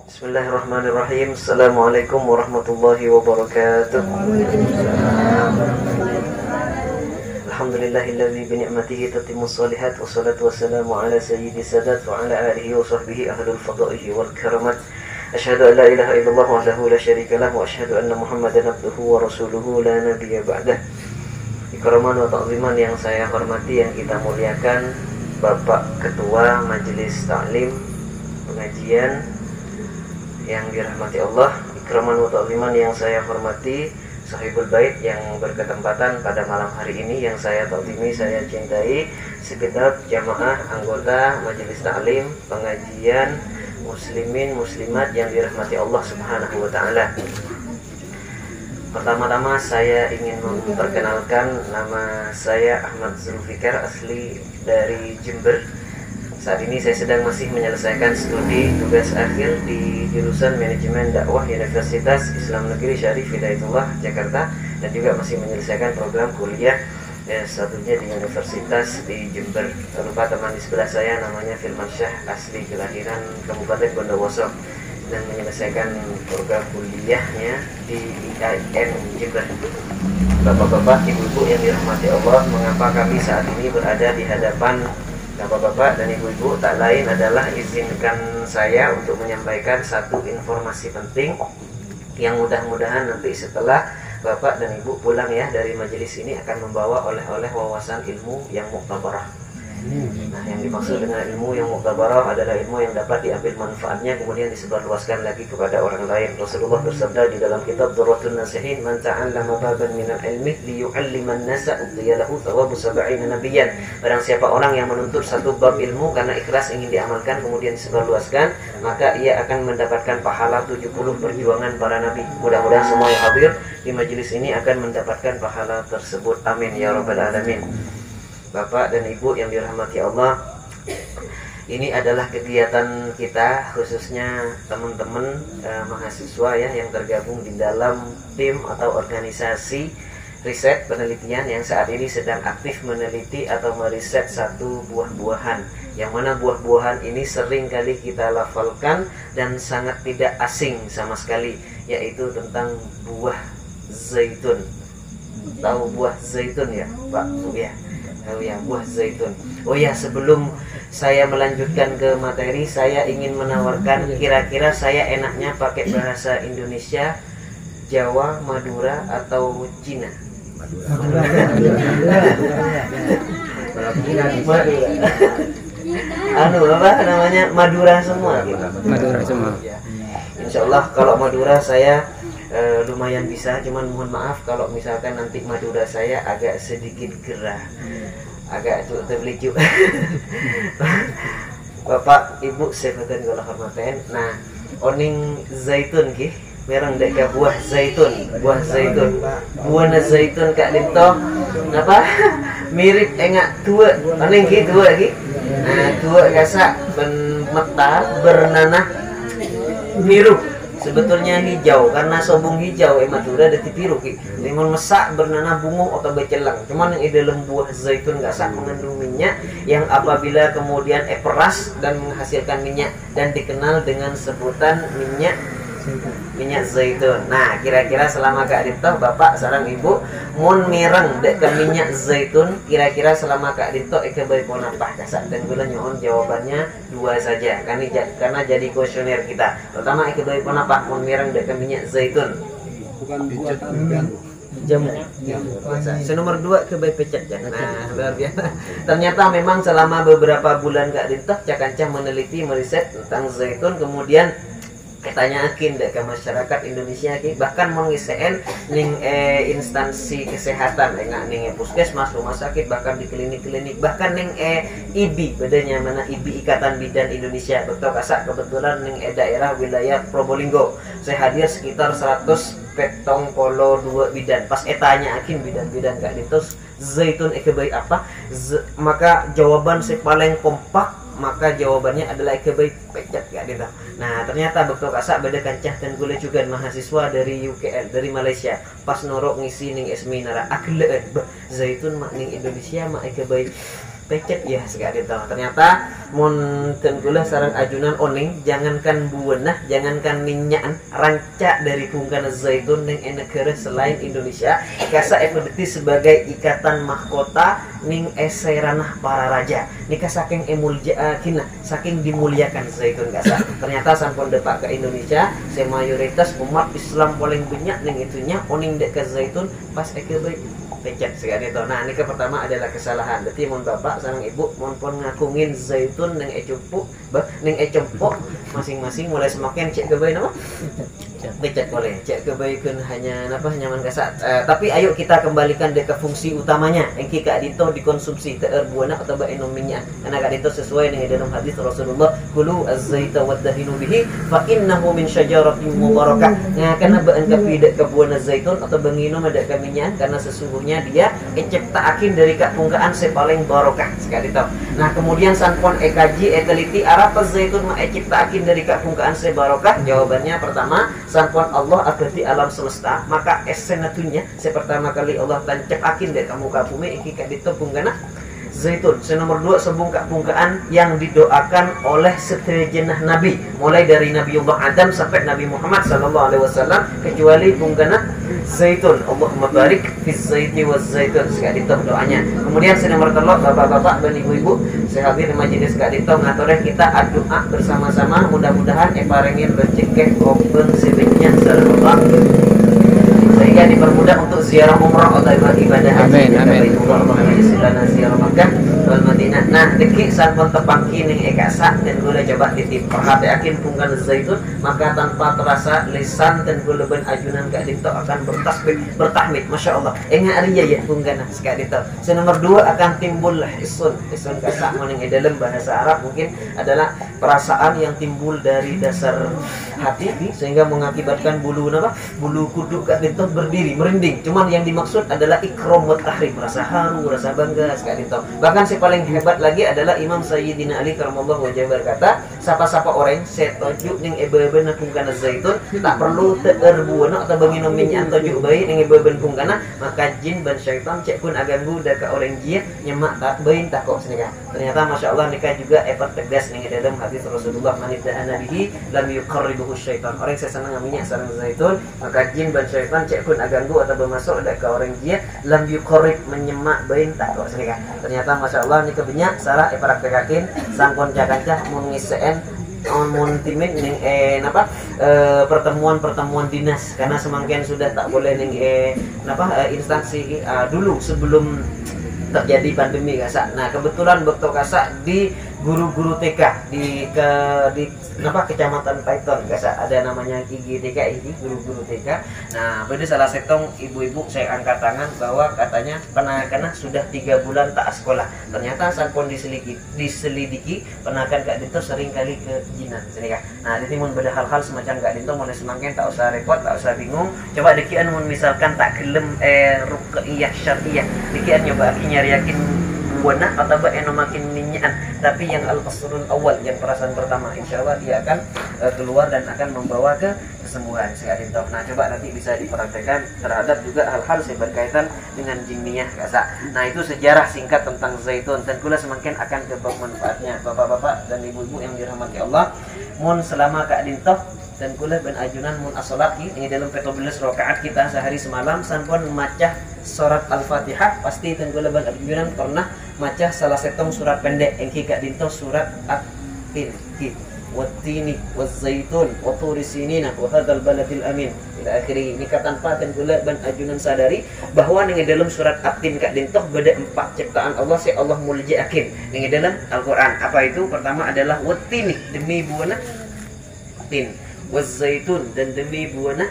Bismillahirrahmanirrahim. Assalamualaikum warahmatullahi wabarakatuh. Alhamdulillahilladzi bi ni'matihi tatimmus shalihat wassalatu wassalamu ala sayyidis sadat wa ala alihi wa sahbihi ahlul fadaihi wal karamat. Asyhadu an la ilaha illallah wahdahu la syarika lah wa asyhadu anna Muhammadan abduhu wa rasuluhu la nabiyya ba'dah. Ikraman wa ta'ziman yang saya hormati, yang kita muliakan, Bapak Ketua Majelis Ta'lim Pengajian yang dirahmati Allah, ikraman wa ta'ziman yang saya hormati, Sahibul Bait yang berkesempatan pada malam hari ini yang saya ta'zimi, saya cintai, segenap jamaah anggota Majelis Ta'lim Pengajian muslimin muslimat yang dirahmati Allah Subhanahu wa taala. Pertama-tama saya ingin memperkenalkan, nama saya Ahmad Zulfikar, asli dari Jember. Saat ini saya sedang masih menyelesaikan studi tugas akhir di jurusan Manajemen Dakwah Universitas Islam Negeri Syarif Hidayatullah Jakarta, dan juga masih menyelesaikan program kuliah satunya di Universitas di Jember. Tak lupa teman di sebelah saya namanya Firman Syah, asli kelahiran Kabupaten Bondowoso, dan menyelesaikan program kuliahnya di IAIN Jember. Bapak-bapak, ibu-ibu yang dirahmati Allah, mengapa kami saat ini berada di hadapan Bapak-bapak dan ibu-ibu? Tak lain adalah izinkan saya untuk menyampaikan satu informasi penting yang mudah-mudahan nanti setelah Bapak dan Ibu pulang ya dari majelis ini akan membawa oleh-oleh wawasan ilmu yang muktabarah. Nah, yang dimaksud dengan ilmu yang muktabarah adalah ilmu yang dapat diambil manfaatnya kemudian disebarluaskan lagi kepada orang lain. Rasulullah bersabda di dalam kitab Durratun Nasihin, "Man ta'allama baban minal ilmi liyu'alliman nasa utiya lahu thawabu sab'ina nabiyyan." Barang siapa orang yang menuntut satu bab ilmu karena ikhlas ingin diamalkan kemudian disebarluaskan, maka ia akan mendapatkan pahala 70 perjuangan para nabi. Mudah-mudahan semua yang hadir di majelis ini akan mendapatkan pahala tersebut. Amin ya rabbal alamin. Bapak dan Ibu yang dirahmati Allah, ini adalah kegiatan kita, khususnya teman-teman mahasiswa ya yang tergabung di dalam tim atau organisasi riset penelitian yang saat ini sedang aktif meneliti atau meriset satu buah-buahan, yang mana buah-buahan ini sering kali kita lafalkan dan sangat tidak asing sama sekali, yaitu tentang buah zaitun. Tahu buah zaitun ya, Pak? Ya. Oh ya, buah zaitun. Oh ya, sebelum saya melanjutkan ke materi, saya ingin menawarkan, kira-kira saya enaknya pakai bahasa Indonesia, Jawa, Madura, atau Cina? Madura. Apa namanya? Madura semua. Madura semua. Insya Allah kalau Madura saya lumayan bisa, cuman mohon maaf kalau misalkan nanti Madura saya agak sedikit gerah, agak terlicu. Bapak Ibu sekalian kula hormaten. Nah, oning zaitun ki merang dek ka buah zaitun, buah zaitun. Buah zaitun kak dito apa? Mirip enggak tua, oning ki tua ki. Nah, tua kasa ben meta bernanah biru. Sebetulnya hijau karena sobung hijau Madura dari biru ki. Limun mesak bernanah bungung atau becelang. Cuman yang dalam buah zaitun gak sak mengandung minyak yang apabila kemudian peras dan menghasilkan minyak dan dikenal dengan sebutan minyak zaitun. Nah, kira-kira selama Kak Dito, Bapak sarang Ibu mun mireng dek ke minyak zaitun, kira-kira selama Kak Dito baik mau nambah dasar dan gula nyoon jawabannya dua saja. Karena jadi kuesioner kita. Pertama baik mau nambah mun mireng dek ke minyak zaitun. Bukan buatan Jamu. Nomor 2 baik pecet ya. Nah, luar biasa. Ternyata memang selama beberapa bulan Kak Dito Cakancah meneliti meriset tentang zaitun, kemudian katanya akin ke masyarakat Indonesia bahkan mengiseen ning instansi kesehatan ning puskesmas, rumah sakit, bahkan di klinik-klinik, bahkan ning IBI, bedanya mana IBI, Ikatan Bidan Indonesia. Betul kasak kebetulan ning daerah wilayah Probolinggo saya hadir sekitar 100 petong polo 2 bidan. Pas etanya akin bidan-bidan Kak Ditos zaitun baik apa? Maka jawaban saya paling kompak, maka jawabannya adalah baik pecet Kak Dito. Nah, ternyata betul kasak beda kancah dan gule juga mahasiswa dari UKL dari Malaysia. Pas norok ngisi ning esminara agleen zaitun mak ning Indonesia mak baik pecet ya sekali tahu. Ternyata mun tenggula sarang ajunan oning jangankan buenah, jangankan minyaan rancak dari kungkana zaitun ning negara selain Indonesia kasa epedeti sebagai ikatan mahkota ning eseranah para raja nikah saking kina saking dimuliakan zaitun kasa. Ternyata sampun depak ke Indonesia semayoritas umat Islam paling banyak ning itunya oning dek ke zaitun pas baik pecet sekali itu. Nah, ini pertama adalah kesalahan. Berarti mohon bapak sareng ibu mohon pun ngakungin zaitun neng ecupuk, neng ecempok masing-masing mulai semakin cek kebaik nama. Pecet boleh. Cek kebaikan hanya apa nyaman kasat. Tapi ayo kita kembalikan ke fungsi utamanya. Engki kak dito dikonsumsi teer buana atau baenom minyak. Karena kak dito sesuai dengan dalam hadis Rasulullah, "Kulu az-zaita wadahinu bihi fa innahu min syajaratin mubarakah." Nah, karena baen kapi ke buana zaitun atau benginum ada ke minyak karena sesungguhnya dia ciptaakin dari kapungkaan paling barokah sekali tahu. Nah, kemudian sanpon ekaji eteliti arapa zaitun ma ciptaakin dari kapungkaan barokah. Jawabannya pertama, sanpon Allah abadi alam semesta, maka esenatunya pertama kali Allah tancap dari kamu bumi iki kadito punggana zaitun. Nomor 2 sebung kapungkaan yang didoakan oleh seterjenah nabi, mulai dari Nabi Allah Adam sampai Nabi Muhammad sallallahu alaihi wasallam kecuali punggana zaitun. Allahumma barik fiz zaiti waz zaitun sekali itu doanya. Kemudian nomor 3 bapak-bapak dan ibu-ibu sehadir majelis sekali itu ngaturnya kita doa bersama-sama mudah-mudahan eparengin bercekeh open sebenarnya sallallahu sehingga dipermudah untuk ziarah umrah atau ibadah haji. Amin. Allah ziarah Makkah wal Madinah. Nah, deki sampun tepangki ning ekasa dan gula coba ditip perhatiakin punggan zaitun, maka tanpa terasa lisan dan gula ben ajunan kak dito akan bertahmid. Masya Allah. Enga ariya ya punggana sekali dito. Nomor 2 akan timbul isun kasa maning dalam bahasa Arab mungkin adalah perasaan yang timbul dari dasar hati sehingga mengakibatkan bulu kuduk kak dito berdiri merinding. Cuman yang dimaksud adalah ikram wa tahrim, rasa haru, rasa bangga sekali itu. Bahkan si paling hebat lagi adalah Imam Sayyidina Ali karamallahu wajhahu berkata, siapa-siapa orang setuju ning ebe-ebe pungkana zaitun tak perlu teer buana atau banginom minyak toju bayi ning ebe-ebe pungkana, maka jin dan syaitan cek pun aganggu da ka orang jia nyemak tak bain tak kok senika. Ternyata Masya Allah nikah juga efek tegas ning dalam hadis Rasulullah manita anabihi lam yuqarribuhu syaitan. Orang saya senang minyak sareng zaitun, maka jin dan syaitan cek pun aganggu atau bermasuk ada ke orang dia lam yuqarrib menyemak bain tak kok senika. Ternyata Masya Allah ini kebanyak sarah praktekakin sangkon cakanca mun ngiseen mun timin ning pertemuan dinas karena semakin sudah tak boleh ning instansi dulu sebelum terjadi pandemi kasa. Nah, kebetulan bekto kasa di guru-guru TK di kecamatan Python kasa ada namanya IGTK ini guru-guru TK. Nah, pada salah setong ibu-ibu saya angkat tangan bahwa katanya penakana sudah 3 bulan tak sekolah. Ternyata sampun diselidiki penakan Kak Dinto sering kali ke jinan senika. Nah, jadi mun beda hal-hal semacam Kak Dinto mun semakin tak usah repot, tak usah bingung. Coba dekian mun misalkan tak gelem ruqyah syar'iyah. Dekian nyoba nyariakin buana atau makin minyak, tapi yang al-qasrul awal yang perasaan pertama insya Allah dia akan keluar dan akan membawa ke kesembuhan sekali itu. Nah, coba nanti bisa dipraktekkan terhadap juga hal-hal yang berkaitan dengan jinniyah kasa. Nah, itu sejarah singkat tentang zaitun dan kula semakin akan kebab manfaatnya bapak-bapak dan ibu-ibu yang dirahmati Allah. Mun selama Kak Dinto dan kula ben ajunan mun as-salat ini dalam 14 rakaat kita sehari semalam sampun macah surat Al-Fatihah pasti dan kula ben ajunan pernah macah salah setong surat pendek engki Kak Dinto surat At-Tin wattini waz-zaitun wa turi sinina wa hadzal baladil amin ila akhiri. Ini tanpa dan kula ben ajunan sadari bahwa ning dalam surat At-Tin Kak Dinto beda 4 ciptaan Allah Allah muljiakin ning dalam Al-Qur'an. Apa itu? Pertama adalah wattini demi buana tin, waz-zaitun dan demi buana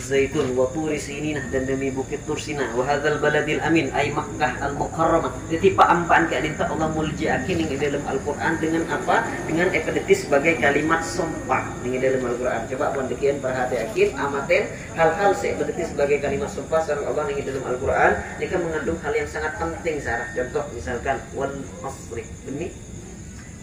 zaitun, wa turi sinina dan demi bukit Tursina, wa hadzal baladil amin ay Makkah al-Mukarramah. Jadi paampaan Kak Dinto Allah muljiakin ning dalam Al-Qur'an dengan apa? Dengan epidetis sebagai kalimat sumpah ning dalam Al-Qur'an. Coba pun dekian perhatiakin amaten hal-hal epidetis sebagai kalimat sumpah sareng Allah ning dalam Al-Qur'an ini mengandung hal yang sangat penting sarah. Contoh misalkan wal asri demi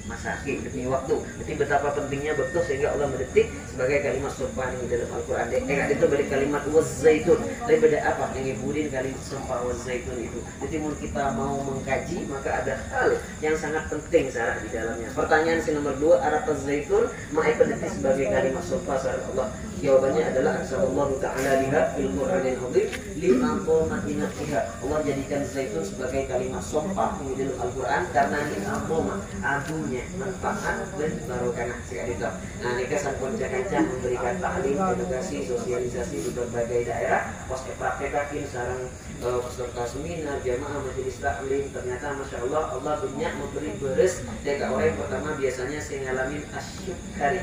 masa demi waktu. Jadi betapa pentingnya betul sehingga Allah mendetik sebagai kalimat sumpah di dalam Al-Quran. Itu balik kalimat wazaitun. Daripada apa yang ibudin kalimat sumpah wazaitun itu. Jadi mau kita mau mengkaji maka ada hal yang sangat penting syarat di dalamnya. Pertanyaan nomor 2, araf zaitun ma'ai pendetik sebagai kalimat sumpah syarat Allah. Jawabannya adalah Sallallahu ta'ala liha fil Qur'anil azim li aqamatina fiha. Allah jadikan zaitun sebagai kalimat sumpah di dalam Al-Quran karena li aqama agungnya manfaat dan barokah sekali itu. Nah, mereka sampun kancah memberikan taklim, edukasi, sosialisasi di berbagai daerah, pos praktekakin sarang peserta seminar, jamaah majelis taklim. Ternyata masya Allah, Allah banyak memberi beres. Deka orang yang pertama biasanya saya ngalamin asyukari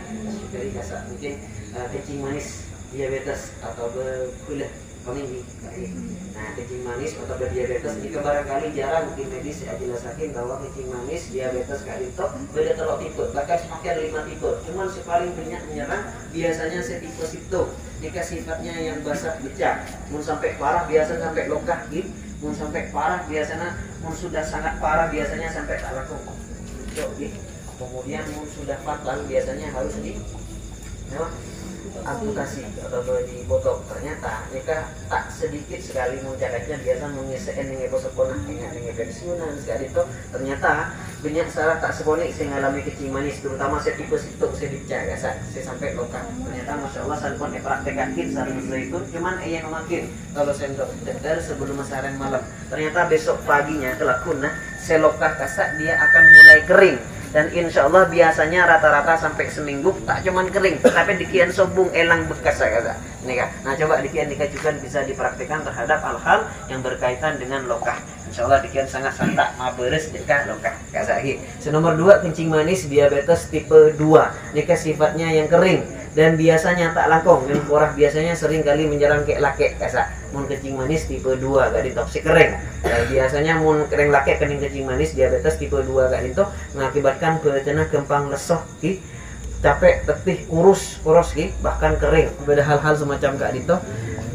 kasar mungkin kencing manis, diabetes atau berkulit peninggi. Nah, kencing manis atau berdiabetes ini barangkali jarang mungkin medis saya jelasakin bahwa kencing manis, diabetes kali itu beda telur tipe, bahkan semakin 5 tipe. Cuman paling banyak menyerang biasanya setipe simptom. Jika sifatnya yang basah becah, mun sampai parah biasa sampai lokah gitu, mun sampai parah biasanya, mun sudah sangat parah biasanya sampai tak laku. Kemudian mun sudah fatal biasanya harus di amputasi atau dipotong. Ternyata jika tak sedikit sekali muncakannya biasa mengesekan dengan poseponah dengan pensiunan sekali itu ternyata banyak salah tak seponik saya ngalami kencing manis terutama saya tipe situ saya dicak saya sampai lokal. Ternyata masya Allah saya pun praktekakin sarang zaitun cuman yang memakin kalau saya dokter sebelum masaran malam ternyata besok paginya kelakun saya lokal kasak dia akan mulai kering. Dan insya Allah biasanya rata-rata sampai seminggu tak cuman kering, tapi dikian sobung elang bekas kata. Nah coba dikian dikajukan bisa dipraktikkan terhadap hal-hal yang berkaitan dengan lokah. Insya Allah dikian sangat santak maberes jika lokah kasahi. Nomor 2 kencing manis diabetes tipe 2. Jika sifatnya yang kering dan biasanya tak langkong, yang korah biasanya sering kali menyerang kayak laki kasak. Mun kencing manis tipe 2 gak ditoksik kering. Dan biasanya mun kering laki kening kencing manis diabetes tipe 2 gak dito mengakibatkan betina gampang lesoh ki, capek, tetih, kurus ki, bahkan kering. Beda hal-hal semacam gak dito.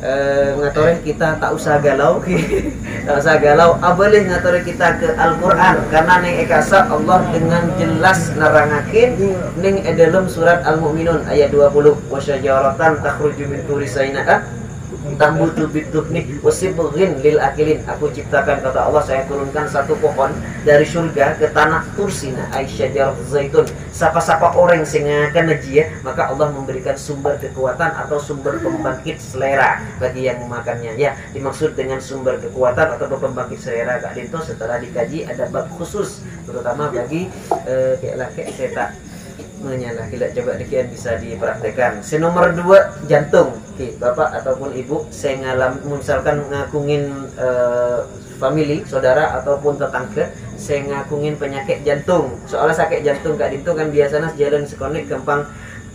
Ngatorin kita tak usah galau tak usah galau aboleh ngatorin kita ke Al-Quran karena neng ekasa Allah dengan jelas nerangakin neng dalam surat Al-Mu'minun ayat 20 wasyajaratan takhruju min turi sainaa tambutu bidukni wasibghin lil akilin. Aku ciptakan kata Allah saya turunkan satu pohon dari surga ke tanah Tursina Aisyah zaitun. Siapa-siapa orang sing akan ya maka Allah memberikan sumber kekuatan atau sumber pembangkit selera bagi yang memakannya. Ya dimaksud dengan sumber kekuatan atau pembangkit selera Kak Dinto setelah dikaji ada bab khusus terutama bagi kayak laki saya tak menyalah tidak coba dikian bisa dipraktekan. Nomor 2 jantung. Oke, bapak ataupun ibu saya misalkan ngakungin family, saudara ataupun tetangga saya ngakungin penyakit jantung. Soalnya sakit jantung Kak Dinto kan biasanya jalan sekonek gampang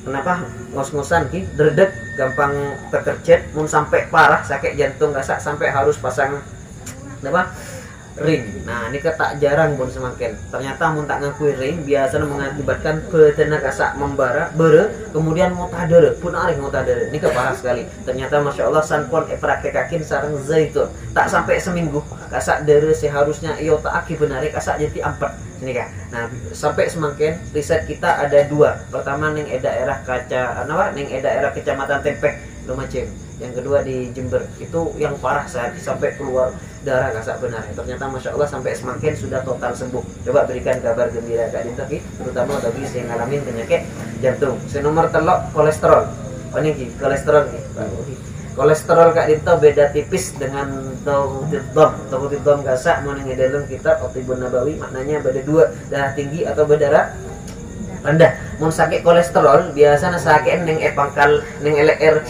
kenapa ngos-ngosan ki, dredeg, gampang terkerjet, mun sampai parah sakit jantung gasak sampai harus pasang apa? Ring. Nah, ini tak jarang pun semakin. Ternyata mun tak ngakui ring biasanya mengakibatkan betina kasak membara, kemudian mutadere, pun arih mutadere. Ini parah sekali. Ternyata masya Allah sanpon praktekakin sarang zaitun. Tak sampai seminggu kasak dere seharusnya iyo tak aki benare kasak jadi 4. Ini kan. Nah, sampai semakin riset kita ada 2. Pertama ning daerah kaca ning daerah Kecamatan Tempeh Lumajang. Yang kedua di Jember. Itu yang parah sampai keluar darah kasak benar. Ternyata masya Allah sampai semakin sudah total sembuh. Coba berikan kabar gembira Kak Dinto terutama bagi yang ngalamin penyakit jantung. Nomor telok kolesterol. Ini kolesterol nih. Kolesterol Kak Dinto beda tipis dengan tauhidom gasak mau ning dalam kitab Otibun Nabawi maknanya beda 2 darah tinggi atau berdarah rendah. Mun sakit kolesterol biasanya sakit ning pangkal ning LR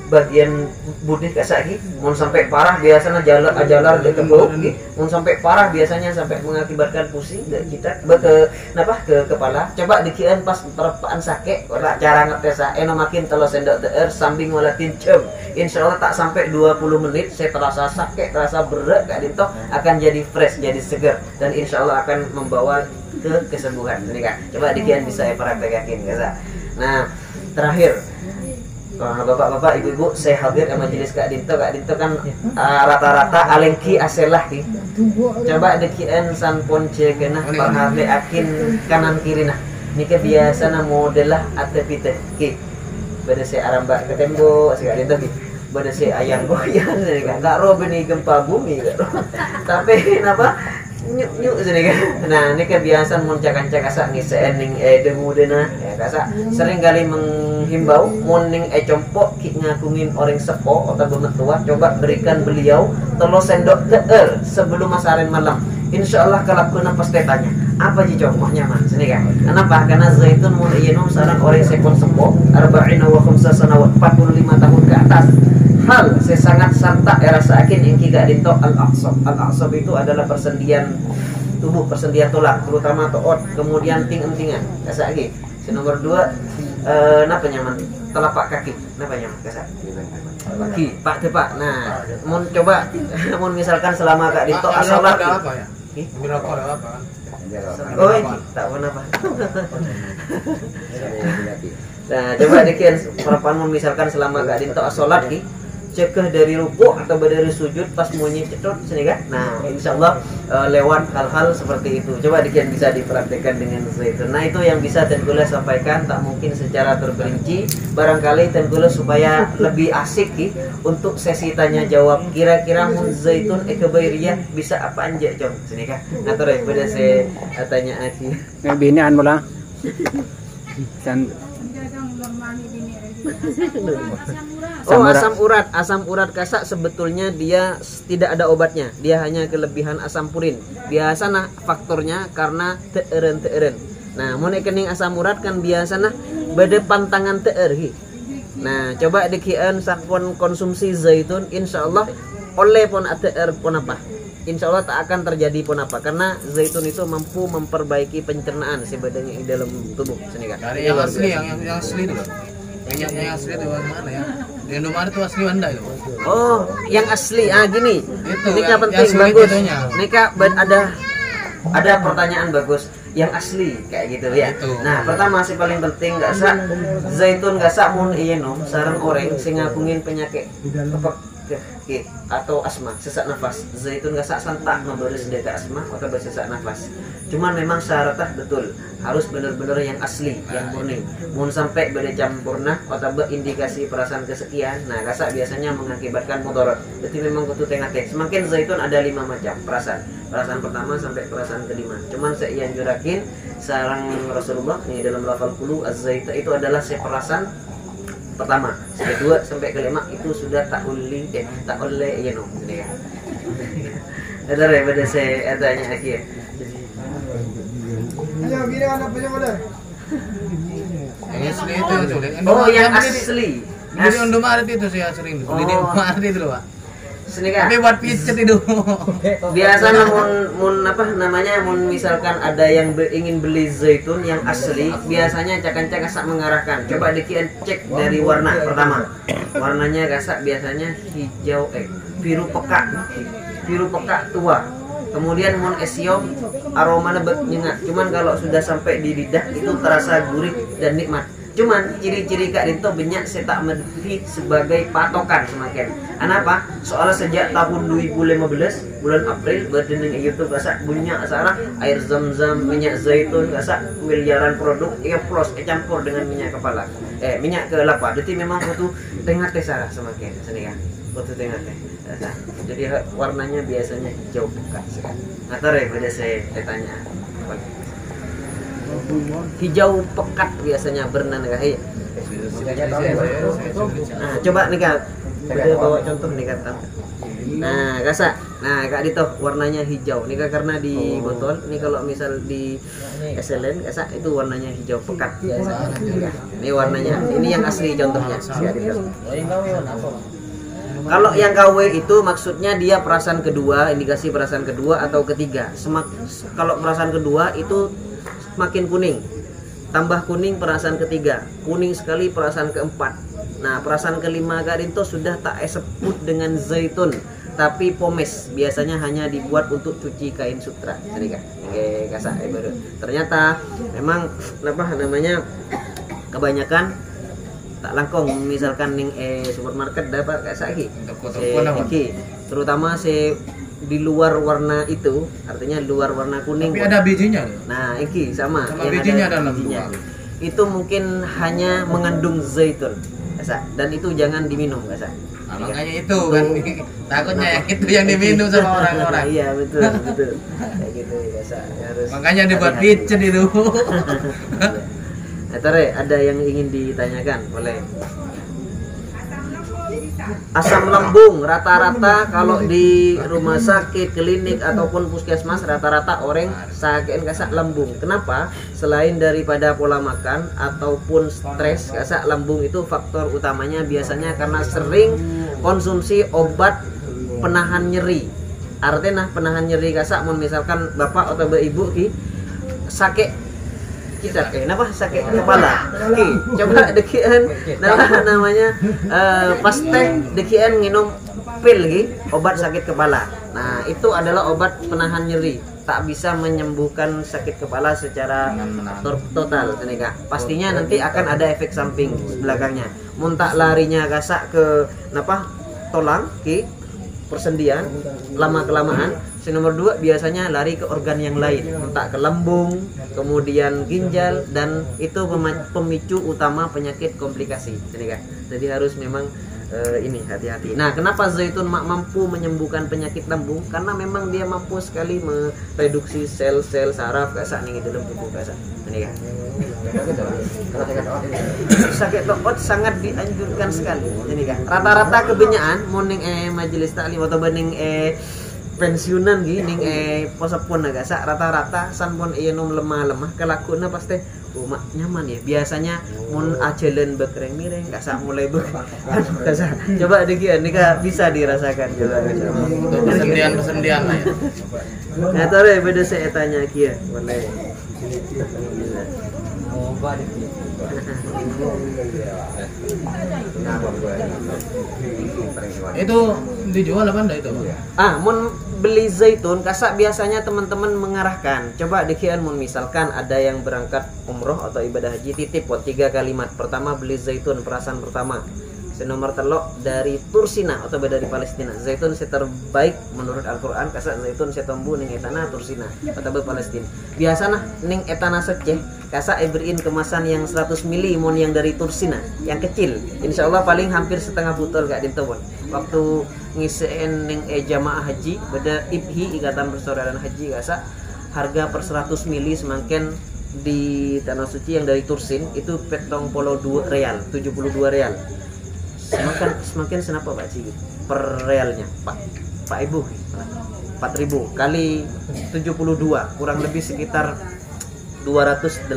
bagian budi kasak ki, mun sampai parah biasanya jalar ke bau ki, mun sampai parah biasanya sampai mengakibatkan pusing kita ke kepala. Coba dikian pas perapaan sakit, ora cara ngetes makin telo sendok teer sambing walakin jam. Insyaallah tak sampai 20 menit saya terasa sakit, terasa berat Kak Dinto akan jadi fresh, jadi segar dan insyaallah akan membawa ke kesembuhan. Ini Kak, coba dikian bisa praktekin Kak. Nah, terakhir Bapak-bapak, ibu-ibu, saya hadir ke majelis Kak Dinto kan rata-rata alengki aselah ki. Coba dekian san ponce kena parhale akin kanan kiri nah. Nika biasa na model lah atepite ki. Beda saya arambak ke tembok, si Kak Dinto ki. Beda saya ayam goyang, enggak roh beni gempa bumi enggak roh. Tapi kenapa? Nyuk sini kan. Nah, ini kebiasaan muncakan-cak asa ngiseen ning demu dena ya kasa sering kali menghimbau moning compok ki ngakungin orang sepo atau bemetua coba berikan beliau telur sendok teer sebelum masarin malam. Insyaallah kalau kuna pasti tanya apa ji contohnya man sini kan. Kenapa? Karena zaitun mun ieu sareng orang sepon sepo 40 wa 5 sanawat 45 tahun ke atas. Hal saya sangat santak rasakin ingki Kak Dinto al-aqsab. Al-aqsab itu adalah persendian tubuh, persendian tulang, terutama toot, kemudian ting-entingan. Kasa lagi. Nomor 2 napa nyaman? Telapak kaki. Napa nyaman kasa? Kaki, Pak tepak. Nah, mun coba mun misalkan selama Kak Dinto salat apa ya? Mirako ada apa kan? Oh, ini tak pernah apa. Nah, coba dikian parapan mun misalkan selama Kak Dinto salat ki cekeh dari ruku atau dari sujud pas munyi cetot sini kan. Nah, insyaallah lewat hal-hal seperti itu. Coba dikian bisa dipraktekkan dengan zaitun. Nah, itu yang bisa Tengkula sampaikan, tak mungkin secara terperinci. Barangkali Tengkula supaya lebih asik ki untuk sesi tanya jawab. Kira-kira mun zaitun kebairiyah bisa apa anja jom sini kan. Nah, terus pada saya tanya aki. Binian bola. Dan asam urat kasak sebetulnya dia tidak ada obatnya, dia hanya kelebihan asam purin. Biasanya faktornya karena teeren. Nah, mun kening asam urat kan biasanya beda pantangan teer. Nah, coba dikian sakon konsumsi zaitun, insyaallah oleh pon teer pon apa. Insyaallah tak akan terjadi pun apa karena zaitun itu mampu memperbaiki pencernaan sebedanya di dalam tubuh sini kan. Dari yang asli yang asli itu. Yang asli itu mana ya? Di Indomaret itu asli Anda itu. Oh, yang asli. Gini. Itu. Nika penting bagus. Nika ada pertanyaan bagus. Yang asli kayak gitu ya. Itu. Nah, pertama sih paling penting enggak sak zaitun enggak sak mun ieu nom sareng oreng sing ngakungin penyakit atau asma, sesak nafas. Zaitun gasak santak memberi sedekah asma atau bersesak nafas. Cuman memang syaratnya betul harus benar-benar yang asli, yang murni. Mun sampai bercampurna atau berindikasi perasaan kesekian, nah gasak biasanya mengakibatkan mudarat. Jadi memang kudu tengah-tengah. Semakin zaitun ada 5 macam perasaan. Perasaan pertama sampai perasaan kelima. Cuman saya jurakin sarang Rasulullah nih dalam lafal qulu az-zaita itu adalah seperasaan pertama, kedua sampai kelima itu sudah tak oleh ya no, ini ya. Ada pada saya tanya akhir. Ayo gini anak punya modal. Yang asli itu sulit. Oh, yang asli. Di Indomaret itu sih sering. Di Indomaret itu loh, Pak. Sini kan. Tapi buat picet itu. Biasanya mun apa namanya mun misalkan ada yang ingin beli zaitun yang asli, biasanya cakan-cak gasak mengarahkan. Coba dikian cek dari warna pertama. Warnanya gasak biasanya hijau biru peka tua. Kemudian mun esiom aromanya nyengat. Cuman kalau sudah sampai di lidah itu terasa gurih dan nikmat. Cuman ciri-ciri Kak Dinto banyak saya tak menjadi sebagai patokan semakin. Kenapa? Soalnya sejak tahun 2015 bulan April berdeneng YouTube gasak punya asara air zam-zam, minyak zaitun gasak miliaran produk plus campur dengan minyak kepala. Minyak kelapa. Jadi memang butuh tengah teh sarah semakin sini kan. Butuh tengah teh. Jadi warnanya biasanya hijau pekat sekali. Ngatar ya pada saya tanya. Hijau pekat biasanya bernanah ya. Nah, coba nih Kak. Udah bawa contoh nih Kak. Nah, gasak. Nah, Kak Dinto warnanya hijau. Nih Kak karena di botol, ini kalau misal di SLN gasak itu warnanya hijau pekat. Ini warnanya. Ini yang asli contohnya. Kalau yang KW itu maksudnya dia perasaan kedua, indikasi perasaan kedua atau ketiga. Kalau perasaan kedua itu makin kuning, tambah kuning perasaan ketiga, kuning sekali perasaan keempat. Nah, perasaan kelima Kak Dinto sudah tak sebut dengan zaitun, tapi pomes biasanya hanya dibuat untuk cuci kain sutra. Jadi Kak, kasak baru. Ternyata memang apa namanya kebanyakan tak langkong misalkan ning supermarket dapat kayak saiki. Toko-toko apa? Terutama di luar warna itu, artinya luar warna kuning. Tapi ada bijinya loh. Nah, iki sama yang bijinya ada dalam bijinya. buah. Itu mungkin hanya mengandung zaitun, Kasa. Dan itu jangan diminum, Kasa. Nah, makanya itu kan takutnya yang itu yang diminum sama orang-orang. Iya, betul, betul. Kayak gitu, Kasa. Harus Makanya dibuat hati-hati. kitchen itu. Tore, ada yang ingin ditanyakan? Boleh. Asam lambung rata-rata kalau di rumah sakit, klinik ataupun puskesmas rata-rata orang sakit kasak lambung. Kenapa? Selain daripada pola makan ataupun stres, kasak lambung itu faktor utamanya biasanya karena sering konsumsi obat penahan nyeri. Artinya penahan nyeri kasak misalkan bapak atau ibu ki sakit kita kenapa sakit kepala. Coba dekian namanya pas teh dekian minum pil obat sakit kepala. Nah, itu adalah obat penahan nyeri, tak bisa menyembuhkan sakit kepala secara total tenaga. Pastinya nanti akan ada efek samping belakangnya. Muntak larinya kasak ke tolang persendian lama kelamaan. Nomor 2 biasanya lari ke organ yang lain, entah ke lambung, kemudian ginjal, dan itu pemicu utama penyakit komplikasi. Jadi harus memang ini hati-hati. Nah, kenapa zaitun mampu menyembuhkan penyakit lambung? Karena memang dia mampu sekali mereduksi sel-sel saraf kasak nih dalam tubuh kasak. Ini kan. Sakit toot sangat dianjurkan sekali. Ini kan. Rata-rata kebanyakan morning majelis taklim atau bening pensiunan ning posapun agak rata-rata sanpon nom lemah-lemah kelakuna pasti mak nyaman ya. Biasanya mun ajelen bekereng mireng kasak mulai kasak. Coba dekian nika bisa dirasakan coba. Persendian lah ya. Nah, tore beda saya tanya kia boleh. Itu dijual apa enggak itu? Mun beli zaitun kasak biasanya teman-teman mengarahkan. Coba dekian mun misalkan ada yang berangkat umroh atau ibadah haji titip 3 kalimat. Pertama beli zaitun perasaan pertama. Nomor telok dari Tursina atau dari Palestina. Zaitun terbaik menurut Al-Qur'an kasak zaitun setombu ning etana Tursina atau Palestina. Biasana ning etana seceh kasak beriin kemasan yang 100 ml mon yang dari Tursina yang kecil. Insyaallah paling hampir setengah botol gak dintobon. Waktu ngisiin ning jamaah haji beda IPHI Ikatan Persaudaraan Haji kasak harga per 100 ml semakin di tanah suci yang dari Tursin itu petong polo 2 real, 72 real. Semakin senapa Pak Ci per realnya Pak Ibu 4.000 kali 72 kurang lebih sekitar 280.000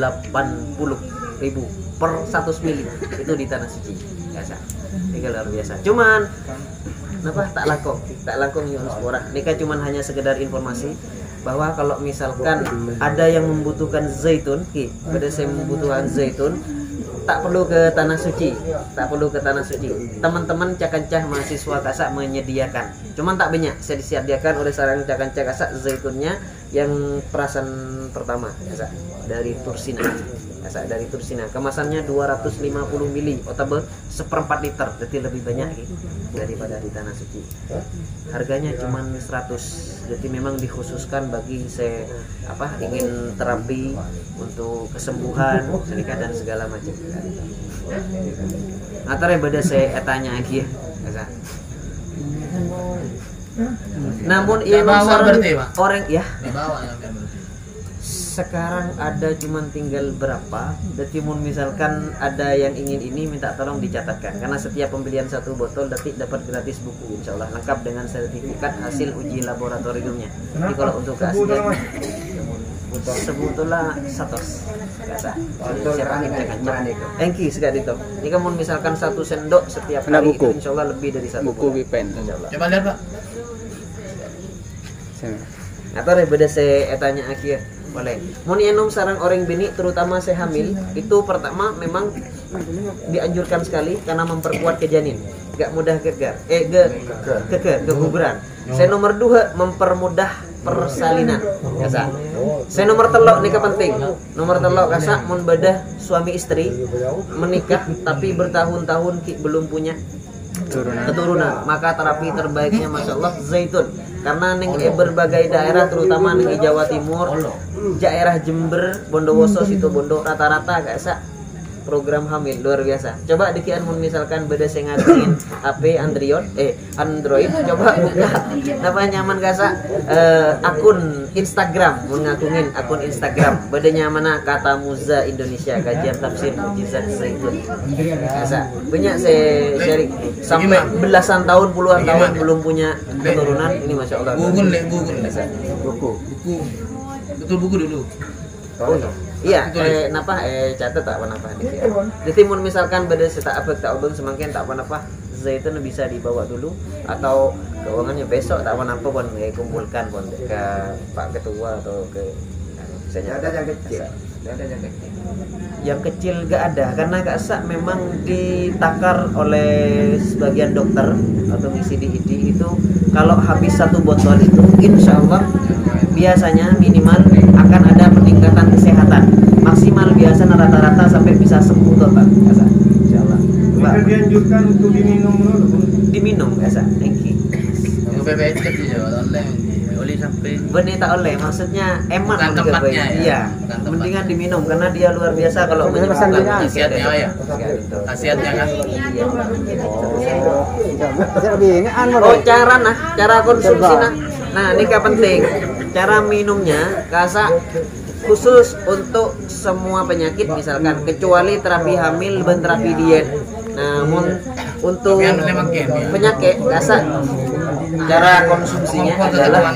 per 100 mili itu di tanah suci biasa. Ini luar biasa. Cuman tak lakong Yunus Borah. Ini cuman hanya sekedar informasi bahwa kalau misalkan ada yang membutuhkan zaitun, pada saya membutuhkan zaitun tak perlu ke tanah suci, teman-teman cakancah mahasiswa kasak menyediakan, cuman tak banyak. Saya disediakan oleh seorang cakancah kasak zaitunnya yang perasan pertama kasak dari Tursina, kemasannya 250 mili atau seperempat liter, jadi lebih banyak daripada di tanah suci. Harganya cuma 100, jadi memang dikhususkan bagi saya ingin terapi untuk kesembuhan, sedekah dan segala macam. Antara beda saya tanya lagi ya. Namun ia orang ya. Sekarang ada cuman tinggal berapa. Jadi misalkan ada yang ingin ini minta tolong dicatatkan, karena setiap pembelian 1 botol dapat gratis buku insyaallah lengkap dengan sertifikat hasil uji laboratoriumnya. Jadi kalau untuk keaslian sebetulnya 100 kata siapa yang cakap engki sekali itu. Ini kamu misalkan 1 sendok setiap hari itu insyaallah lebih dari 1 buku pen insyaallah. Coba lihat Pak. Atau beda saya tanya akhir boleh. Mun enum sarang orang bini terutama saya hamil itu pertama memang dianjurkan sekali karena memperkuat ke janin, gak mudah keguguran. Saya nomor 2 mempermudah persalinan kasa. Saya nomor telok nikah penting. Nomor telok kasa mun bedah suami istri menikah tapi bertahun-tahun belum punya keturunan, maka terapi terbaiknya masya Allah zaitun. Karena neng berbagai daerah terutama neng Jawa Timur, daerah Jember, Bondowoso situ Bondo rata-rata kasa program hamil luar biasa. Coba dikian mun misalkan beda sing ngatuin HP Android coba buka apa nyaman kasa akun Instagram mun ngakungin akun Instagram beda nyaman kata Muza Indonesia kajian tafsir mukjizat zaitun kasa banyak saya sharing sampai belasan tahun puluhan tahun belum punya keturunan ini masya Allah. Google Buku betul buku dulu. Oh iya, catat tak apa-apa di sini. Di timun misalkan beda setak apa tak ubeng semakin tak apa-apa, zaitun bisa dibawa dulu atau keuangannya besok tak apa-apa pun kumpulkan pun ke Pak Ketua atau ke misalnya ada yang kecil. Yang kecil gak ada karena Kak Sa memang ditakar oleh sebagian dokter atau ngisi di ID itu kalau habis satu botol itu insya Allah biasanya minimal akan ada peningkatan kesehatan maksimal biasa rata-rata sampai bisa sembuh total biasa insyaallah. Maka dianjurkan untuk diminum biasa. Thank you. Yang PPS kan dia oleh sampai benih tak oleh maksudnya eman bukan tempatnya ya. Iya. Mendingan diminum karena dia luar biasa kalau menyembuhkan khasiatnya ya. Khasiatnya kan. Oh cara konsumsi nah ini penting. Cara minumnya kasa khusus untuk semua penyakit misalkan kecuali terapi hamil dan terapi diet. Namun untuk penyakit kasa cara konsumsinya adalah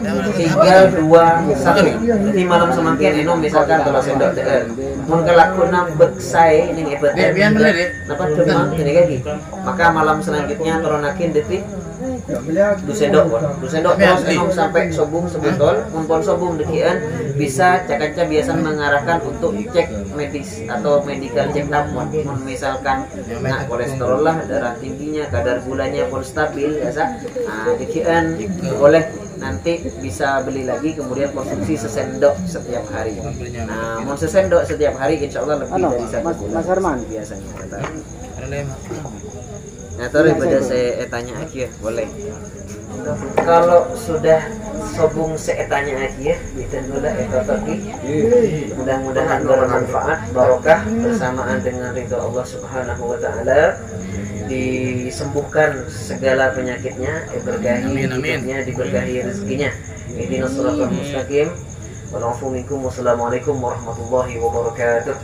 3, 2, 1. Jadi malam semakin minum misalkan kalau sendok mun kelakuna beksai ning ebet. Napa demam ini lagi. Maka malam selanjutnya turunakin detik 2 sendok terus minum sampai sobung sebotol. Mumpun sobung dekian bisa cakanca biasa mengarahkan untuk cek medis atau medical check up misalkan kolesterol lah, darah tingginya, kadar gulanya pun stabil biasa. Dekian boleh nanti bisa beli lagi kemudian konsumsi sesendok setiap hari. Mau sesendok setiap hari insya Allah lebih dari 1 bulan. Mas Herman biasanya kata. Nah, daripada saya tanya aja boleh. Kalau sudah sobung saya tanya aja itu dulu tadi. Mudah-mudahan bermanfaat, barokah bersamaan dengan ridho Allah Subhanahu wa taala. Disembuhkan segala penyakitnya, diberkahi hidupnya, diberkahi rezekinya. Ihdinas shiratal mustaqim. Wassalamualaikum warahmatullahi wabarakatuh.